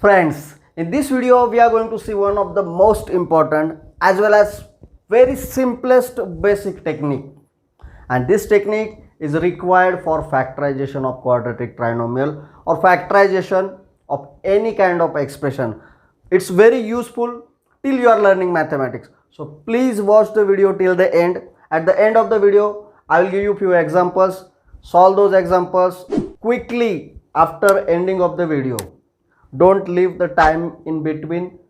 Friends, in this video we are going to see one of the most important as well as very simplest basic technique, and this technique is required for factorization of quadratic trinomial or factorization of any kind of expression. It's very useful till you are learning mathematics. So please watch the video till the end. At the end of the video I will give you few examples. Solve those examples quickly after ending of the video. Don't leave the time in between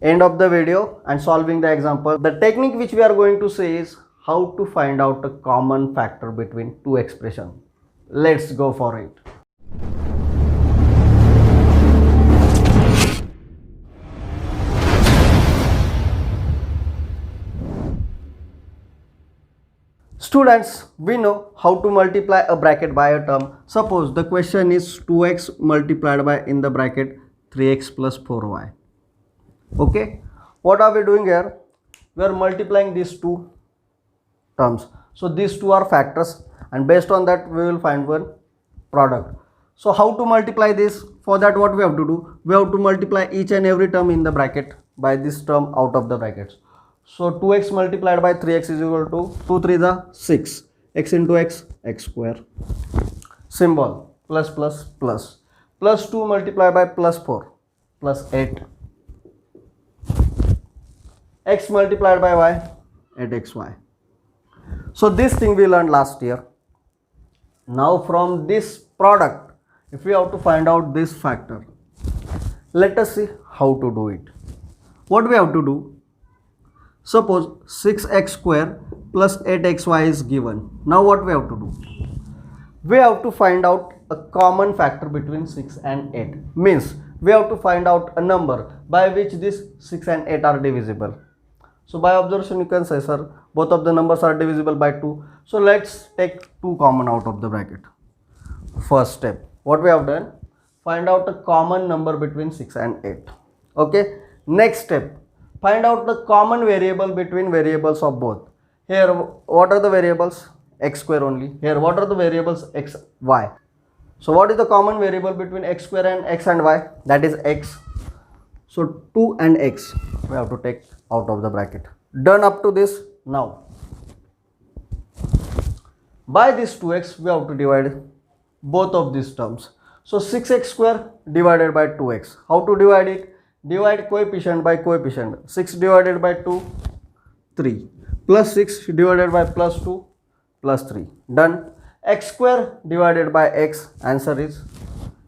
end of the video and solving the example. The technique which we are going to see is how to find out a common factor between two expressions. Let's go for it. Students, we know how to multiply a bracket by a term. Suppose the question is 2x multiplied by in the bracket 3x plus 4y. Okay, what are we doing here? We are multiplying these two terms. So these two are factors, and based on that we will find one product. So how to multiply this? For that, what we have to do? We have to multiply each and every term in the bracket by this term out of the brackets. So 2x multiplied by 3x is equal to 2 3 the 6, x into x, x square, symbol plus plus plus, plus 2 multiplied by plus 4, plus 8, x multiplied by y, 8xy. So this thing we learned last year. Now from this product, if we have to find out this factor, let us see how to do it. What we have to do? Suppose 6x square plus 8xy is given. Now what we have to do? We have to find out a common factor between 6 and 8. Means we have to find out a number by which this 6 and 8 are divisible. So by observation you can say, sir, both of the numbers are divisible by 2. So let's take 2 common out of the bracket. First step, what we have done? Find out a common number between 6 and 8. Okay. Next step, find out the common variable between variables of both. Here, what are the variables? X square only. Here, what are the variables? X, y. So what is the common variable between x square and x and y? That is x. So 2 and x we have to take out of the bracket. Done up to this. Now by this 2x we have to divide both of these terms. So 6x square divided by 2x. How to divide it? Divide coefficient by coefficient. 6 divided by 2, 3, plus 6 divided by plus 2, plus 3. Done. X square divided by x, answer is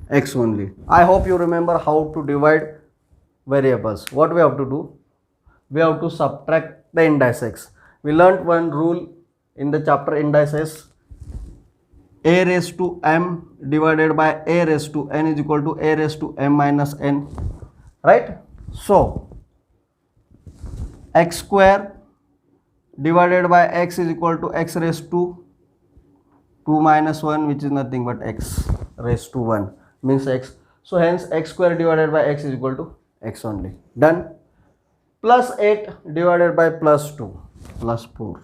x only. I hope you remember how to divide variables. What we have to do? We have to subtract the indices. We learnt one rule in the chapter indices. A raised to m divided by a raised to n is equal to a raised to m minus n. Right? So x square divided by x is equal to x raised to 2 minus 1, which is nothing but x raised to 1, means x. So hence x square divided by x is equal to x only. Done. Plus 8 divided by plus 2, plus 4.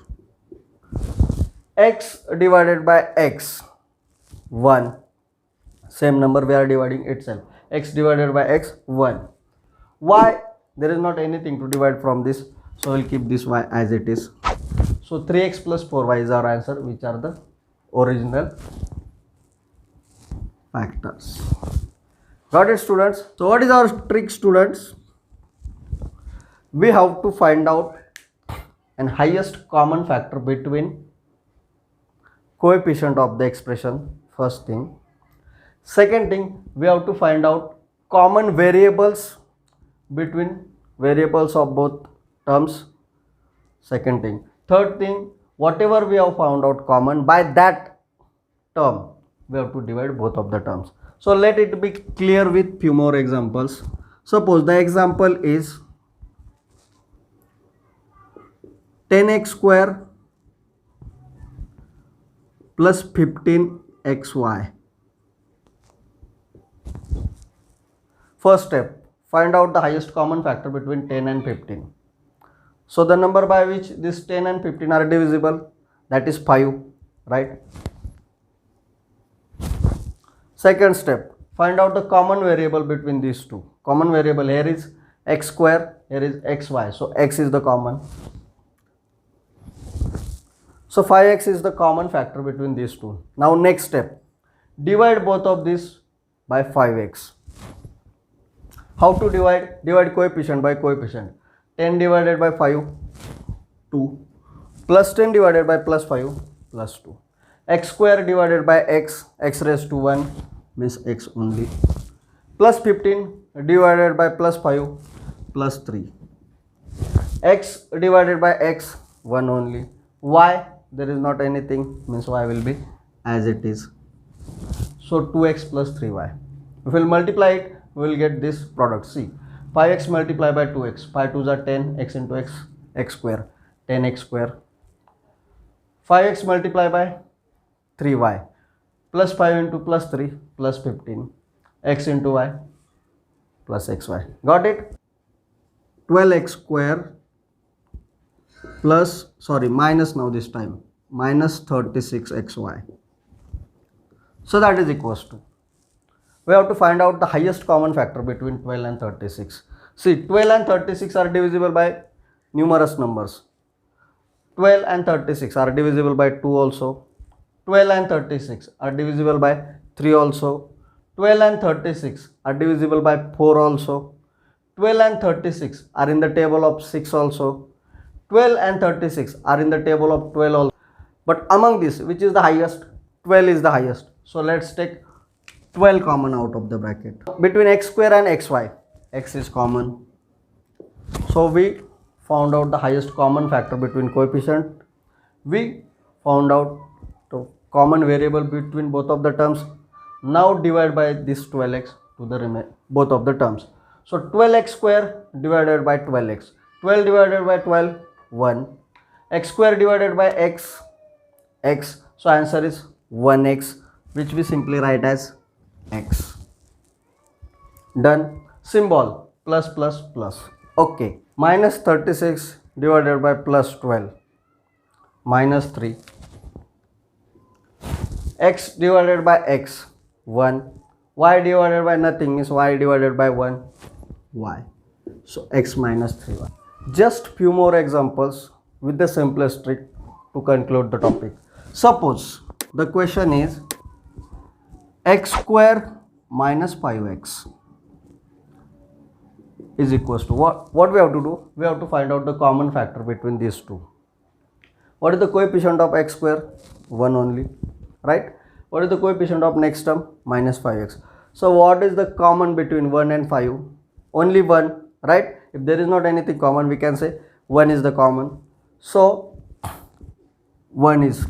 X divided by x, 1. Same number we are dividing itself. X divided by x, 1. Y, there is not anything to divide from this, so we'll keep this y as it is. So 3x plus 4y is our answer, which are the original factors. Got it, students? So what is our trick, students? We have to find out an highest common factor between coefficient of the expression, first thing. Second thing, we have to find out common variables between variables of both terms. Second thing. Third thing, whatever we have found out common, by that term we have to divide both of the terms. So let it be clear with few more examples. Suppose the example is 10x square plus 15xy. First step, find out the highest common factor between 10 and 15. So the number by which this 10 and 15 are divisible, that is 5, right? Second step, find out the common variable between these two. Common variable here is x square, here is xy. So x is the common. So 5x is the common factor between these two. Now next step, divide both of these by 5x. How to divide? Divide coefficient by coefficient. 10 divided by 5, 2. Plus 10 divided by plus 5, plus 2. X square divided by x, x raised to 1 means x only. Plus 15 divided by plus 5, plus 3. X divided by x, 1 only. Y, there is not anything, means y will be as it is. So 2x plus 3y. If we will multiply it, we will get this product. See, 5x multiplied by 2x. 5 2s are 10, x into x, x square, 10x square. 5x multiplied by 3y. Plus 5 into plus 3, plus 15. X into y, plus xy. Got it? 12x square plus, minus now this time, minus 36xy. So that is equals to, we have to find out the highest common factor between 12 and 36. See, 12 and 36 are divisible by numerous numbers. 12 and 36 are divisible by 2 also. 12 and 36 are divisible by 3 also. 12 and 36 are divisible by 4 also. 12 and 36 are in the table of 6 also. 12 and 36 are in the table of 12 also. But among these, which is the highest? 12 is the highest. So let's take 12 common out of the bracket. Between x square and xy, x is common. So we found out the highest common factor between coefficient. We found out the common variable between both of the terms. Now divide by this 12x to the both of the terms. So 12x square divided by 12x. 12 divided by 12, 1. X square divided by x, x. So answer is 1x, which we simply write as x. Done. Symbol plus plus plus. Okay. Minus 36 divided by plus 12, minus 3. X divided by x, 1. Y divided by nothing means y divided by 1, y. So x minus 3y. Just few more examples with the simplest trick to conclude the topic. Suppose the question is x square minus 5x is equals to what we have to do? We have to find out the common factor between these two. What is the coefficient of x square? 1 only, right? What is the coefficient of next term? Minus 5x. So what is the common between 1 and 5? Only 1, right? If there is not anything common, we can say 1 is the common. So 1 is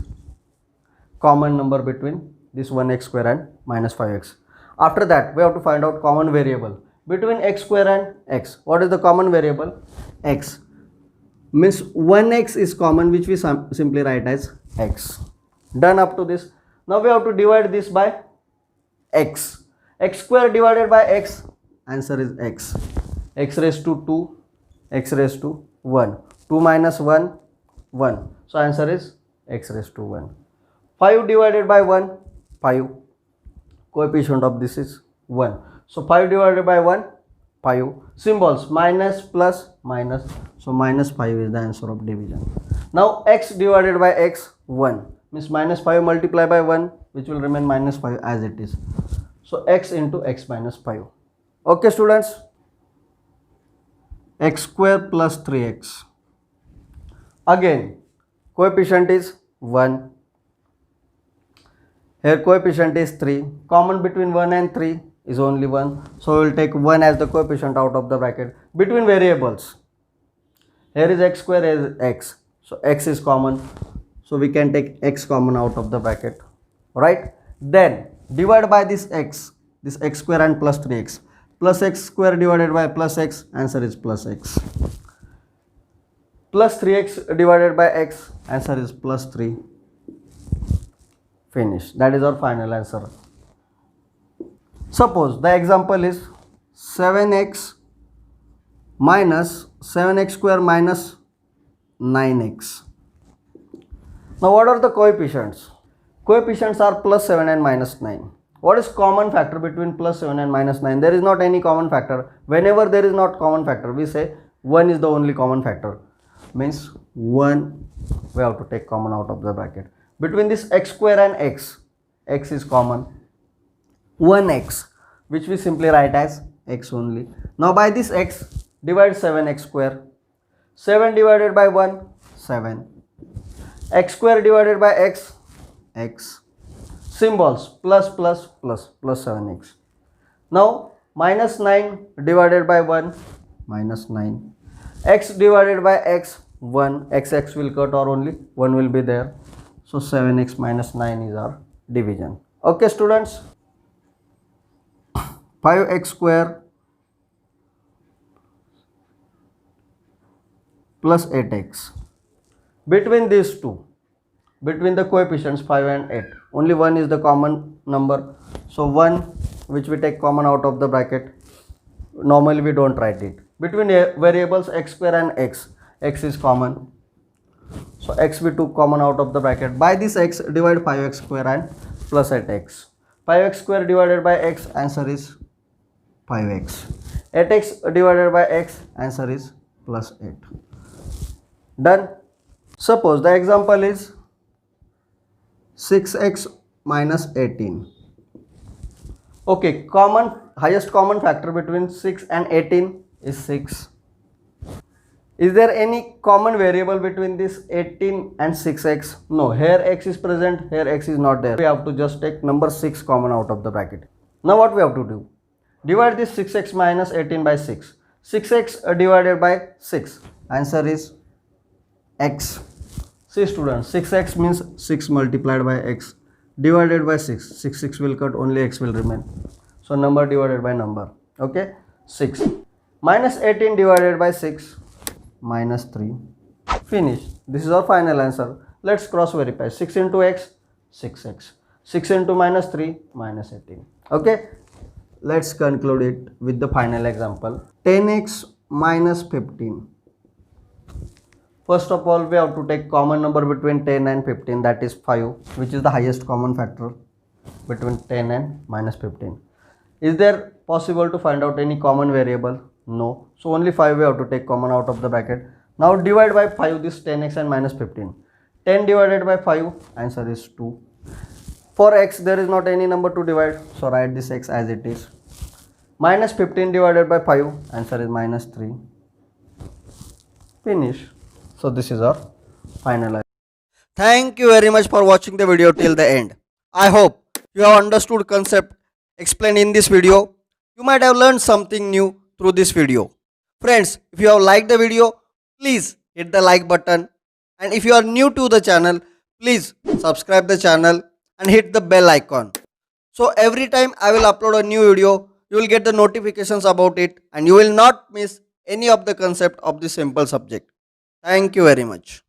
common number between this 1x square and minus 5x. After that, we have to find out common variable between x square and x. What is the common variable? X. Means 1x is common, which we simply write as x. Done up to this. Now we have to divide this by x. X square divided by x, answer is x. X raised to 2, x raised to 1. 2 minus 1, 1. So answer is x raised to 1. 5 divided by 1, 5. Coefficient of this is 1. So 5 divided by 1, 5. Symbols minus, plus, minus. So minus 5 is the answer of division. Now x divided by x, 1. Means minus 5 multiplied by 1, which will remain minus 5 as it is. So x into x minus 5. Okay students. X square plus 3x. Again, coefficient is 1. Here coefficient is 3. Common between 1 and 3 is only 1. So we will take 1 as the coefficient out of the bracket. Between variables, here is x square, here is x. So x is common. So we can take x common out of the bracket. Right? Then divide by this x square and plus 3x. Plus x square divided by plus x, answer is plus x. Plus 3x divided by x, answer is plus 3. Finish. That is our final answer. Suppose the example is 7x minus 7x square minus 9x. Now what are the coefficients? Coefficients are plus 7 and minus 9. What is common factor between plus 7 and minus 9? There is not any common factor. Whenever there is not common factor, we say 1 is the only common factor. Means 1 we have to take common out of the bracket. Between this x square and x is common. 1x, which we simply write as x only. Now by this x, divide 7x square. 7 divided by 1, 7. X square divided by x, x. Symbols plus 7x. Now minus 9 divided by 1, minus 9. X divided by x, 1. X will cut or only 1 will be there. So 7x minus 9 is our division. Okay students. 5x square plus 8x. Between these two, between the coefficients 5 and 8, only 1 is the common number. So 1 which we take common out of the bracket. Normally we don't write it. Between variables x square and x is common. So x we took common out of the bracket. By this x, divide 5x square and plus 8x. 5x square divided by x, answer is 5x. 8x divided by x, answer is plus 8. Done. Suppose the example is 6x minus 18. Okay, highest common factor between 6 and 18 is 6. Is there any common variable between this 18 and 6x? No, here x is present, here x is not there. We have to just take number 6 common out of the bracket. Now what we have to do? Divide this 6x minus 18 by 6. 6x divided by 6. Answer is x. See students, 6x means 6 multiplied by x divided by 6. 6 will cut, only x will remain. So number divided by number. Okay, 6. Minus 18 divided by 6, minus 3. Finish. This is our final answer. Let's cross verify. 6 into x, 6x. 6 into minus 3, minus 18. Okay. Let's conclude it with the final example. 10x minus 15. First of all, we have to take common number between 10 and 15, that is 5, which is the highest common factor between 10 and minus 15. Is there possible to find out any common variable? No. So only 5 we have to take common out of the bracket. Now divide by 5 this 10x and minus 15. 10 divided by 5, answer is 2. For x, there is not any number to divide, so write this x as it is. Minus 15 divided by 5, answer is minus 3. Finish. So this is our final answer. Thank you very much for watching the video till the end. I hope you have understood concept explained in this video. You might have learned something new through this video. Friends, if you have liked the video, please hit the like button. And if you are new to the channel, please subscribe the channel and hit the bell icon. So every time I will upload a new video, you will get the notifications about it and you will not miss any of the concept of this simple subject. Thank you very much.